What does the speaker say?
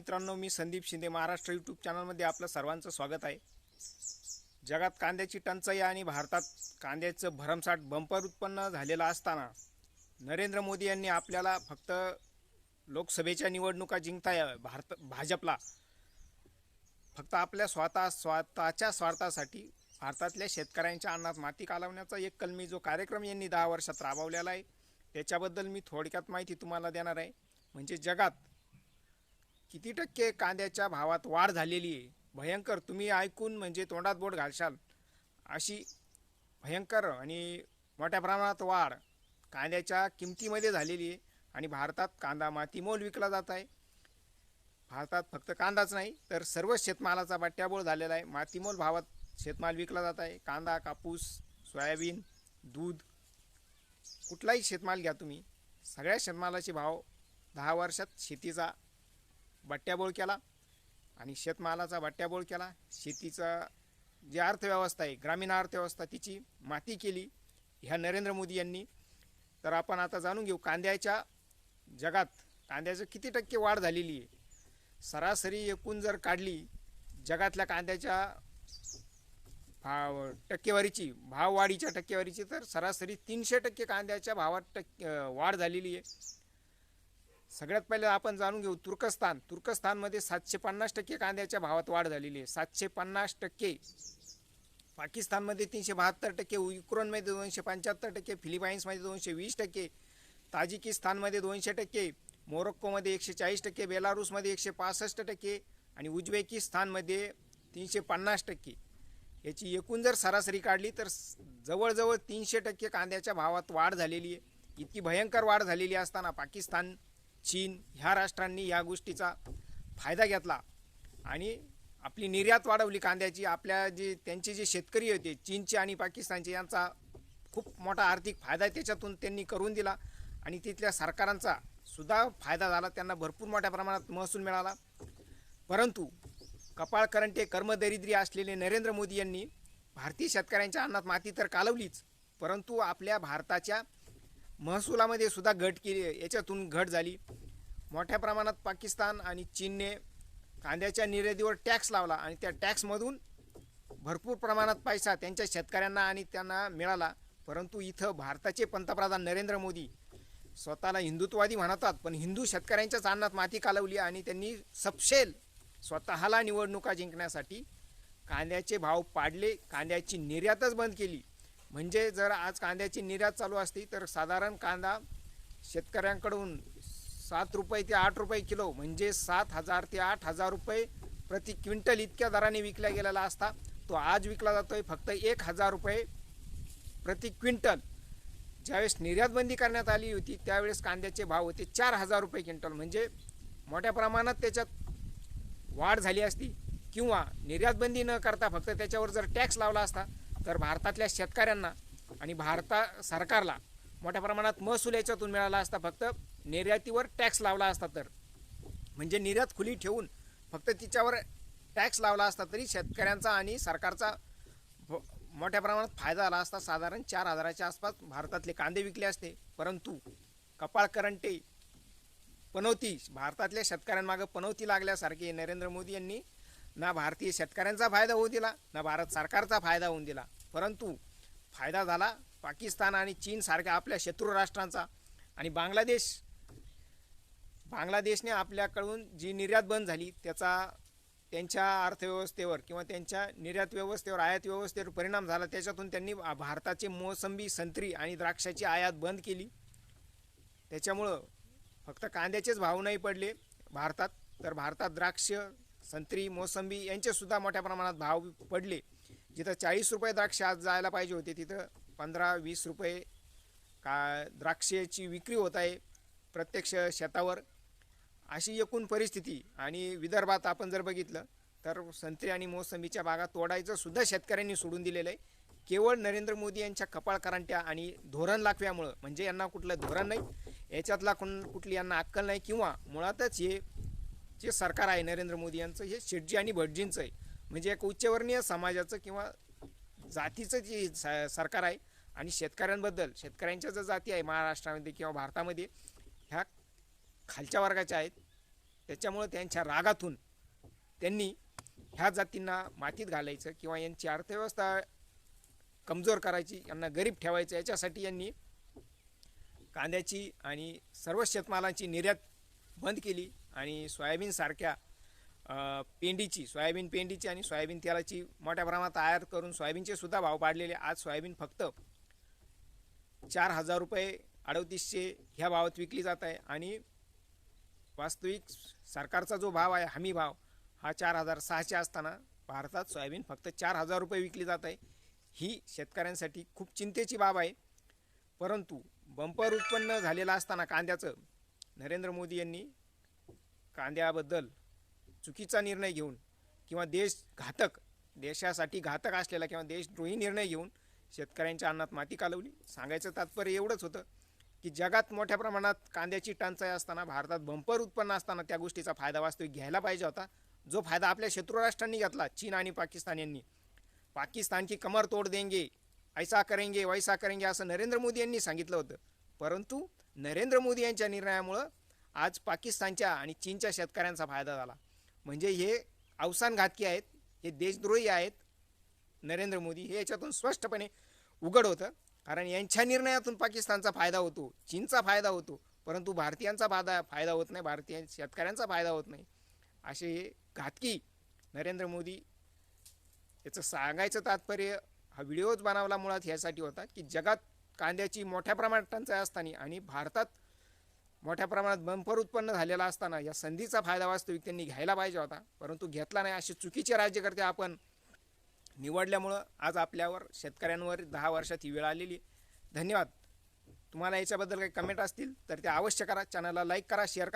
मित्रांनो, मी संदीप शिंदे महाराष्ट्र यूट्यूब चॅनलमध्ये आपलं सर्वांचं स्वागत आहे। जगात कांद्याची टंचाई आणि भारतात कांद्याचं भरमसाठ बंपर उत्पन्न झालेलं असताना नरेंद्र मोदी यांनी आपल्याला फक्त लोकसभेच्या निवडणुका जिंकता भाजपला फक्त आपल्या स्वतःच्या स्वार्थासाठी भारतातल्या शेतकऱ्यांच्या अन्नात माती कालवण्याचा एक कलमी जो कार्यक्रम यांनी 10 वर्षात राबवलेला आहे त्याच्याबद्दल मी थोडक्यात माहिती तुम्हाला देणार आहे। म्हणजे जगात किती टक्के कांद्याच्या भावात वाढ झालेली आहे, भयंकर, तुम्ही ऐकून म्हणजे तोंडात बोट घालशाल अशी भयंकर आणि मोठ्या प्रमाणात वाढ कांद्याच्या किमतीमध्ये झालेली आहे। आणि भारतात कांदा मातीमोल विकला जात आहे। भारतात फक्त कांदाच नाही तर सर्व शेतमालाचा बट्ट्याबोळ झालेला आहे। मातीमोल भावात शेतमाल विकला जात आहे। कांदा, कापूस, सोयाबीन, दूध, कुठलाही शेतमाल घ्या तुम्ही, सगळ्या शेतमालाचे भाव 10 वर्षात शेतीचा बट्ट्याबोळ केला आणि शेतमालाचा बट्ट्याबोळ केला। शेतीचा जी अर्थव्यवस्था आहे, ग्रामीण अर्थव्यवस्था, तिची माती केली ह्या नरेंद्र मोदी यांनी। तर आपण आता जाणून घेऊ कांद्याच्या जगात कांद्याचं किती टक्के वाढ झालेली आहे। सरासरी एकूण जर काढली जगातल्या कांद्याच्या टक्केवारीची, भाववाढीच्या टक्केवारीची, तर सरासरी 300% कांद्याच्या भावात वाढ झालेली आहे। सगळ्यात पहिले आपण जाणून घेऊ तुर्कस्तानमध्ये 750% कांद्याच्या भावात वाढ झालेली आहे, 750%। पाकिस्तानमध्ये 372%, युक्रेनमध्ये 275%, फिलिपाईन्समध्ये 220%, ताजिकिस्तानमध्ये 200%, मोरोक्कोमध्ये 140%, बेलारूसमध्ये 165% आणि उझबेकिस्तानमध्ये 350%। याची एकूण जर सरासरी काढली तर जवळजवळ 300% कांद्याच्या भावात वाढ झालेली आहे। इतकी भयंकर वाढ झालेली असताना पाकिस्तान, चीन ह्या राष्ट्रांनी या गोष्टीचा फायदा घेतला आणि आपली निर्यात वाढवली कांद्याची। आपल्या त्यांचे जे शेतकरी होते चीनचे आणि पाकिस्तानचे, यांचा खूप मोठा आर्थिक फायदा त्याच्यातून त्यांनी करून दिला आणि तिथल्या सरकारांचा सुद्धा फायदा झाला, त्यांना भरपूर मोठ्या प्रमाणात महसूल मिळाला। परंतु कपाळकरंटे, कर्मदरिद्री असलेले नरेंद्र मोदी यांनी भारतीय शेतकऱ्यांच्या अन्नात माती तर कालवलीच, परंतु आपल्या भारताच्या महसुलामध्ये सुद्धा घट केली, याच्यातून घट झाली। मोठ्या प्रमाणात पाकिस्तान आणि चीनने कांद्याच्या निर्यातीवर टॅक्स लावला आणि त्या टॅक्समधून भरपूर प्रमाणात पैसा त्यांच्या शेतकऱ्यांना आणि त्यांना मिळाला। परंतु इथं भारताचे पंतप्रधान नरेंद्र मोदी स्वतःला हिंदुत्ववादी म्हणतात, पण हिंदू शेतकऱ्यांच्याच अन्नात माती कालवली आणि त्यांनी सपशेल स्वतःला निवडणुका जिंकण्यासाठी कांद्याचे भाव पाडले, कांद्याची निर्यातच बंद केली। म्हणजे जर आज कांद्याची निर्यात चालू असती तर साधारण कांदा शेतकऱ्यांकडून 7 रुपये ते 8 रुपये किलो, म्हणजे 7,000 ते 8,000 रुपये प्रति क्विंटल इतक्या दराने विकला गेलेला असता। तो आज विकला जातोय फक्त 1,000 रुपये प्रति क्विंटल। ज्यावेळेस निर्यात बंदी करण्यात आली होती त्यावेळेस कांद्याचे भाव होते 4,000 रुपये क्विंटल। म्हणजे मोठ्या प्रमाणात त्याच्यात वाढ झाली असती, किंवा निर्यात बंदी न करता फक्त त्याच्यावर जर टॅक्स लावला असता तर भारतातल्या शेतकऱ्यांना आणि भारत सरकारला मोठ्या प्रमाणात महसूल याच्यातून मिळाला असता। फक्त निर्यातीवर टॅक्स लावला असता तर, म्हणजे निर्यात खुली ठेवून फक्त तिच्यावर टॅक्स लावला असता तरी शेतकऱ्यांचा आणि सरकारचा मोठ्या प्रमाणात फायदा झाला असता। साधारण 4,000च्या आसपास भारतातले कांदे विकले असते। परंतु कपाळकरंटे, पनौती, भारतातल्या शेतकऱ्यांमागे पनौती लागल्यासारखे नरेंद्र मोदी यांनी ना भारतीय शेतकऱ्यांचा फायदा होऊ दिला ना भारत सरकारचा फायदा होऊन दिला, परंतु फायदा झाला पाकिस्तान आणि चीन सारख्या आपल्या शत्रू राष्ट्रांचा। आणि बांगलादेशने आपल्याकडून जी निर्यात बंद झाली त्याचा त्यांच्या अर्थव्यवस्थेवर किंवा त्यांच्या निर्यात व्यवस्थेवर, आयात व्यवस्थेवर परिणाम झाला। त्याच्यातून त्यांनी भारताचे मोसंबी, संत्री आणि द्राक्षाची आयात बंद केली। त्याच्यामुळं फक्त कांद्याचेच भाव नाही पडले भारतात, तर भारतात द्राक्ष, संत्री, मोसंबी यांचेसुद्धा मोठ्या प्रमाणात भाव पडले। जिथं 40 रुपये द्राक्ष आज जायला पाहिजे होते तिथं 15-20 रुपये द्राक्षाची विक्री होत आहे प्रत्यक्ष शेतावर, अशी एकूण परिस्थिती। आणि विदर्भात आपण जर बघितलं तर संत्री आणि मोसंबीच्या बागा तोडायचं सुद्धा शेतकऱ्यांनी सोडून दिलेलं आहे, केवळ नरेंद्र मोदी यांच्या कपाळकरंट्या आणि धोरण लाखव्यामुळं। म्हणजे यांना कुठलं धोरण नाही, याच्यातला कुठली यांना अक्कल नाही, किंवा मुळातच हे जे सरकार आहे नरेंद्र मोदी यांचं हे शेटजी आणि भटजींचं आहे। म्हणजे एक उच्चवर्णीय समाजाचं किंवा जातीचं जे सरकार आहे आणि शेतकऱ्यांबद्दल, शेतकऱ्यांच्या ज्या जाती आहे महाराष्ट्रामध्ये किंवा भारतामध्ये ह्या खालच्या वर्गाच्या आहेत, त्याच्यामुळं त्यांच्या रागातून त्यांनी ह्या जातींना मातीत घालायचं किंवा यांची अर्थव्यवस्था कमजोर करायची, यांना गरीब ठेवायचं, याच्यासाठी यांनी कांद्याची आणि सर्व शेतमालांची निर्यात बंद केली आणि सोयाबीनसारख्या सोयाबीन पेंडीची आणि सोयाबीन तेलाची मोठ्या प्रमाणात आयात करून सोयाबीनचे सुद्धा भाव पाडलेले. आज सोयाबीन फक्त 4,000 रुपये 3800 ह्या भावात विकली जात आहे आणि वास्तविक सरकारचा जो भाव आहे हमी भाव हा 4,600 असताना भारतात सोयाबीन फक्त 4,000 रुपये विकली जात आहे. ही शेतकऱ्यांसाठी खूप चिंतेची बाब आहे. परंतु बंपर उत्पन्न झालेलं असताना कांद्याचं नरेंद्र मोदी यांनी कांद्याबद्दल चुकीचा निर्णय घेऊन किंवा देशासाठी घातक असलेला किंवा देशद्रोही निर्णय घेऊन शेतकऱ्यांच्या अन्नात माती कालवली. सांगायचं तात्पर्य एवढंच होतं की जगात मोठ्या प्रमाणात कांद्याची टंचाई असताना, भारतात बंपर उत्पन्न असताना त्या गोष्टीचा फायदा वास्तविक घ्यायला पाहिजे होता. जो फायदा आपल्या शत्रू राष्ट्रांनी घेतला, चीन आणि पाकिस्तान यांनी. पाकिस्तान की कमर तोड देंगे, ऐसा करेंगे वैसा करेंगे असं नरेंद्र मोदी यांनी सांगितलं होतं. परंतु नरेंद्र मोदी यांच्या निर्णयामुळं आज पाकिस्तानच्या आणि चीनच्या शेतकऱ्यांचा फायदा झाला. म्हणजे हे अवसानघातकी आहेत, हे देशद्रोही आहेत नरेंद्र मोदी, हे याच्यातून स्पष्टपणे उघड होतं. कारण यांच्या निर्णयातून पाकिस्तानचा फायदा होतो, चीनचा फायदा होतो, परंतु भारतीयांचा फायदा होत नाही, भारतीय शेतकऱ्यांचा फायदा होत नाही. असे हे घातकी नरेंद्र मोदी. याचं सांगायचं तात्पर्य हा व्हिडिओज बनवला मुळात ह्यासाठी होता की जगात कांद्याची मोठ्या प्रमाणात टंचाई असताना आणि भारतात मोठ्या प्रमाणात बंपर उत्पन्न झालेला असताना या संधीचा फायदा वास्तविक त्यांनी घ्यायला पाहिजे होता, परंतु घेतला नाही. असे चुकीचे राज्यकर्ते आपण निवडल्यामुळं आज आपल्यावर शेतकऱ्यांवर 10 वर्षात ही वेळ आलेली. धन्यवाद. तुम्हाला याच्याबद्दल काही कमेंट असतील तर ते अवश्य करा. चॅनलला लाईक करा, शेअर करा.